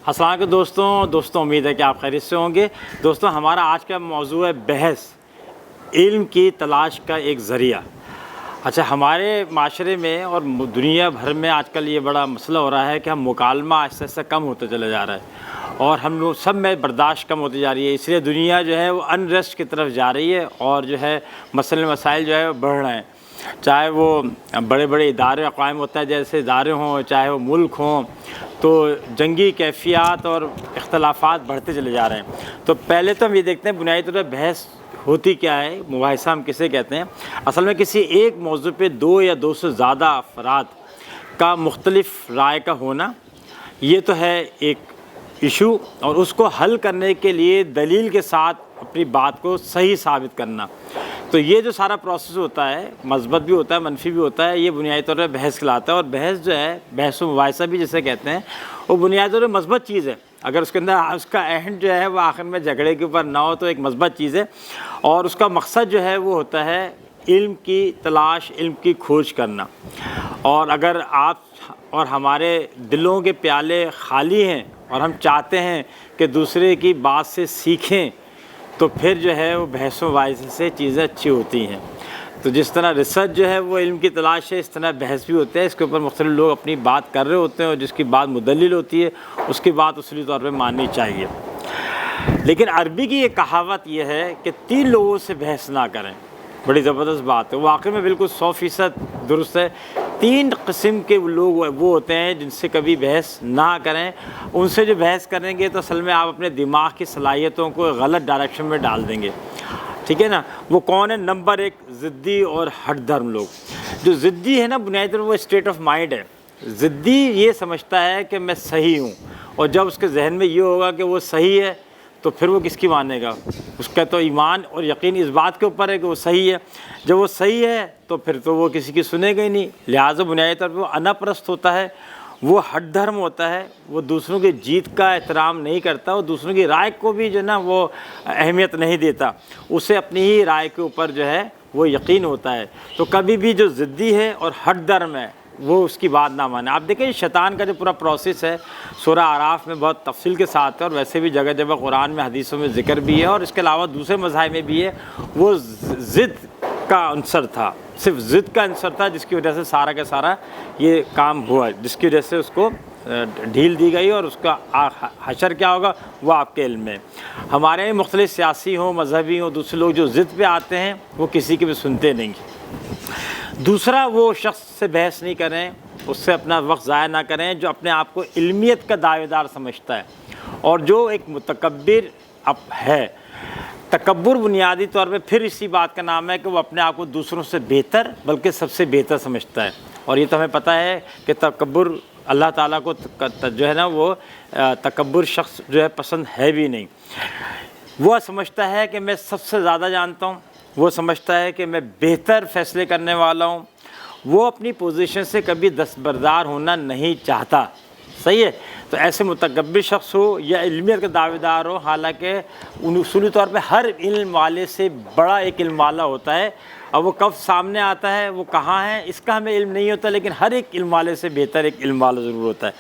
السلام علیکم دوستوں امید ہے کہ آپ خیریت سے ہوں گے۔ دوستوں ہمارا آج کا موضوع ہے بحث، علم کی تلاش کا ایک ذریعہ۔ اچھا، ہمارے معاشرے میں اور دنیا بھر میں آج کل یہ بڑا مسئلہ ہو رہا ہے کہ ہم مکالمہ آہستہ آہستہ کم ہوتا چلا جا رہا ہے اور ہم لوگ سب میں برداشت کم ہوتی جا رہی ہے، اس لیے دنیا جو ہے وہ انریسٹ کی طرف جا رہی ہے اور جو ہے مسائل جو ہے وہ بڑھ رہے ہیں، چاہے وہ بڑے بڑے ادارے قائم ہوتا ہے جیسے ادارے ہوں، چاہے وہ ملک ہوں، تو جنگی کیفیات اور اختلافات بڑھتے چلے جا رہے ہیں۔ تو پہلے تو ہم یہ دیکھتے ہیں بنیادی طور پر بحث ہوتی کیا ہے، مباحثہ ہم کسے کہتے ہیں۔ اصل میں کسی ایک موضوع پہ دو یا دو سے زیادہ افراد کا مختلف رائے کا ہونا، یہ تو ہے ایک ایشو، اور اس کو حل کرنے کے لیے دلیل کے ساتھ اپنی بات کو صحیح ثابت کرنا۔ تو یہ جو سارا پروسیس ہوتا ہے، مثبت بھی ہوتا ہے منفی بھی ہوتا ہے، یہ بنیادی طور پر بحث کہلاتا ہے۔ اور بحث جو ہے، بحث و مباحثہ بھی جسے کہتے ہیں، وہ بنیادی طور پر مثبت چیز ہے۔ اگر اس کے اندر اس کا اینڈ جو ہے وہ آخر میں جھگڑے کے اوپر نہ ہو تو ایک مثبت چیز ہے، اور اس کا مقصد جو ہے وہ ہوتا ہے علم کی تلاش، علم کی کھوج کرنا۔ اور اگر آپ اور ہمارے دلوں کے پیالے خالی ہیں اور ہم چاہتے ہیں کہ دوسرے کی بات سے سیکھیں، تو پھر جو ہے وہ بحث و مباحثے سے چیزیں اچھی ہوتی ہیں۔ تو جس طرح ریسرچ جو ہے وہ علم کی تلاش ہے، اس طرح بحث بھی ہوتے ہیں، اس کے اوپر مختلف لوگ اپنی بات کر رہے ہوتے ہیں، اور جس کی بات مدلل ہوتی ہے اس کی بات اصولی طور پہ ماننی چاہیے۔ لیکن عربی کی یہ کہاوت یہ ہے کہ 3 لوگوں سے بحث نہ کریں، بڑی زبردست بات ہے، واقعی میں بالکل 100% درست ہے۔ 3 قسم کے لوگ وہ ہوتے ہیں جن سے کبھی بحث نہ کریں۔ ان سے جو بحث کریں گے تو اصل میں آپ اپنے دماغ کی صلاحیتوں کو غلط ڈائریکشن میں ڈال دیں گے، ٹھیک ہے نا۔ وہ کون ہے؟ نمبر 1 ضدی اور ہٹ دھرم لوگ۔ جو ضدی ہے نا، بنیادی طور پر وہ اسٹیٹ آف مائنڈ ہے۔ ضدی یہ سمجھتا ہے کہ میں صحیح ہوں، اور جب اس کے ذہن میں یہ ہوگا کہ وہ صحیح ہے تو پھر وہ کس کی مانے گا؟ اس کا تو ایمان اور یقین اس بات کے اوپر ہے کہ وہ صحیح ہے۔ جب وہ صحیح ہے تو پھر تو وہ کسی کی سنے گا ہی نہیں، لہٰذا بنیادی طور پہ وہ انا پرست ہوتا ہے، وہ ہٹ دھرم ہوتا ہے، وہ دوسروں کی جیت کا احترام نہیں کرتا، وہ دوسروں کی رائے کو بھی جو ہے نا وہ اہمیت نہیں دیتا، اسے اپنی ہی رائے کے اوپر جو ہے وہ یقین ہوتا ہے۔ تو کبھی بھی جو ضدی ہے اور ہٹ دھرم ہے وہ اس کی بات نہ مانے۔ آپ دیکھیں شیطان کا جو پورا پروسیس ہے سورہ اعراف میں بہت تفصیل کے ساتھ ہے، اور ویسے بھی جگہ جگہ قرآن میں حدیثوں میں ذکر بھی ہے، اور اس کے علاوہ دوسرے مذاہب میں بھی ہے۔ وہ ضد کا عنصر تھا، صرف ضد کا عنصر تھا، جس کی وجہ سے سارا کا سارا یہ کام ہوا، جس کی وجہ سے اس کو ڈھیل دی گئی، اور اس کا حشر کیا ہوگا وہ آپ کے علم میں۔ ہمارے مختلف سیاسی ہوں، مذہبی ہوں، دوسرے لوگ جو ضد پہ آتے ہیں وہ کسی کے بھی سنتے نہیں۔ دوسرا، وہ شخص سے بحث نہیں کریں، اس سے اپنا وقت ضائع نہ کریں جو اپنے آپ کو علمیت کا دعوے دار سمجھتا ہے، اور جو ایک متکبر ہے۔ تکبر بنیادی طور پہ پھر اسی بات کا نام ہے کہ وہ اپنے آپ کو دوسروں سے بہتر بلکہ سب سے بہتر سمجھتا ہے، اور یہ تو ہمیں پتہ ہے کہ تکبر اللہ تعالیٰ کو جو ہے نا وہ تکبر شخص جو ہے پسند ہے بھی نہیں۔ وہ سمجھتا ہے کہ میں سب سے زیادہ جانتا ہوں، وہ سمجھتا ہے کہ میں بہتر فیصلے کرنے والا ہوں، وہ اپنی پوزیشن سے کبھی دستبردار ہونا نہیں چاہتا، صحیح ہے۔ تو ایسے متکبر شخص ہو یا علمیت کا دعوے دار ہو، حالانکہ اصولی طور پہ ہر علم والے سے بڑا ایک علم والا ہوتا ہے، اور وہ کب سامنے آتا ہے، وہ کہاں ہے، اس کا ہمیں علم نہیں ہوتا، لیکن ہر ایک علم والے سے بہتر ایک علم والا ضرور ہوتا ہے۔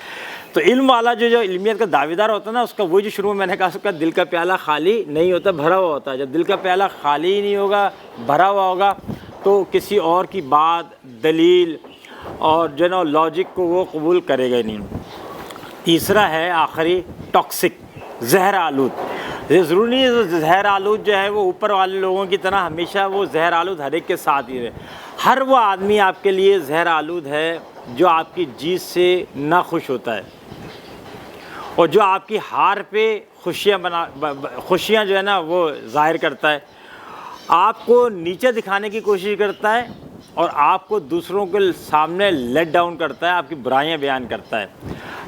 تو علم والا جو علمیت کا دعوے دار ہوتا ہے نا، اس کا وہ جو شروع میں میں نے کہا، اس کا دل کا پیالہ خالی نہیں ہوتا، بھرا ہوا ہوتا ہے۔ جب دل کا پیالہ خالی ہی نہیں ہوگا، بھرا ہوا ہوگا، تو کسی اور کی بات، دلیل اور جو ہے نا لاجک کو وہ قبول کرے گا نہیں۔ تیسرا ہے آخری، ٹاکسک، زہر آلود۔ یہ ضروری نہیں ہے زہر آلود جو ہے وہ اوپر والے لوگوں کی طرح ہمیشہ وہ زہر آلود ہر ایک کے ساتھ ہی رہے۔ ہر وہ آدمی آپ کے لیے زہر آلود ہے جو آپ کی جیت سے ناخوش ہوتا ہے، اور جو آپ کی ہار پہ خوشیاں جو ہے نا وہ ظاہر کرتا ہے، آپ کو نیچے دکھانے کی کوشش کرتا ہے، اور آپ کو دوسروں کے سامنے لیٹ ڈاؤن کرتا ہے، آپ کی برائیاں بیان کرتا ہے۔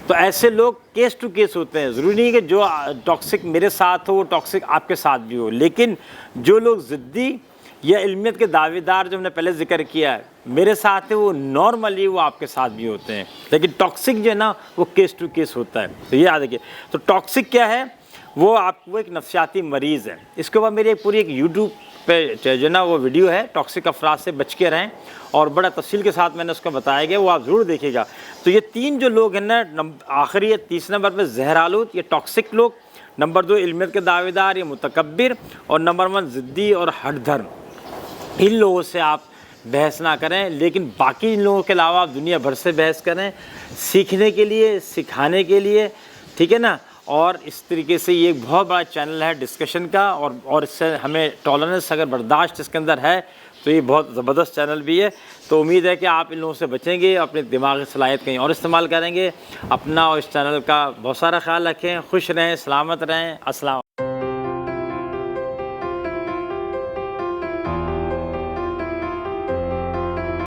تو ایسے لوگ کیس ٹو کیس ہوتے ہیں، ضروری نہیں کہ جو ٹاکسک میرے ساتھ ہو وہ ٹاکسک آپ کے ساتھ بھی ہو، لیکن جو لوگ ضدی یا علمیت کے دعوے دار جو ہم نے پہلے ذکر کیا ہے میرے ساتھ ہے، وہ نارملی وہ آپ کے ساتھ بھی ہوتے ہیں، لیکن ٹاکسک جو ہے نا وہ کیس ٹو کیس ہوتا ہے۔ تو یہ یاد رکھیے۔ تو ٹاکسک کیا ہے؟ وہ ایک نفسیاتی مریض ہے۔ اس کے بعد میری ایک یوٹیوب پہ جو نا وہ ویڈیو ہے ٹاکسک افراد سے بچ کے رہیں، اور بڑا تفصیل کے ساتھ میں نے اس کو بتایا گیا، وہ آپ ضرور دیکھیے گا۔ تو یہ 3 جو لوگ ہیں نا، آخری ہے 30 نمبر پہ زہر آلود، یہ ٹاکسک لوگ، نمبر 2 علمیت کے دعوے دار، یہ متکبر، اور نمبر 1 ضدی اور ہٹ دھرم۔ ان لوگوں سے آپ بحث نہ کریں، لیکن باقی ان لوگوں کے علاوہ آپ دنیا بھر سے بحث کریں، سیکھنے کے لیے، سکھانے کے لیے، ٹھیک ہے نا۔ اور اس طریقے سے یہ ایک بہت بڑا چینل ہے ڈسکشن کا، اور اس سے ہمیں ٹالرنس اگر برداشت اس کے اندر ہے تو یہ بہت زبردست چینل بھی ہے۔ تو امید ہے کہ آپ ان لوگوں سے بچیں گے، اپنی دماغی صلاحیت کہیں اور استعمال کریں گے۔ اپنا اور اس چینل کا بہت سارا خیال رکھیں، خوش رہیں، سلامت رہیں۔ السلام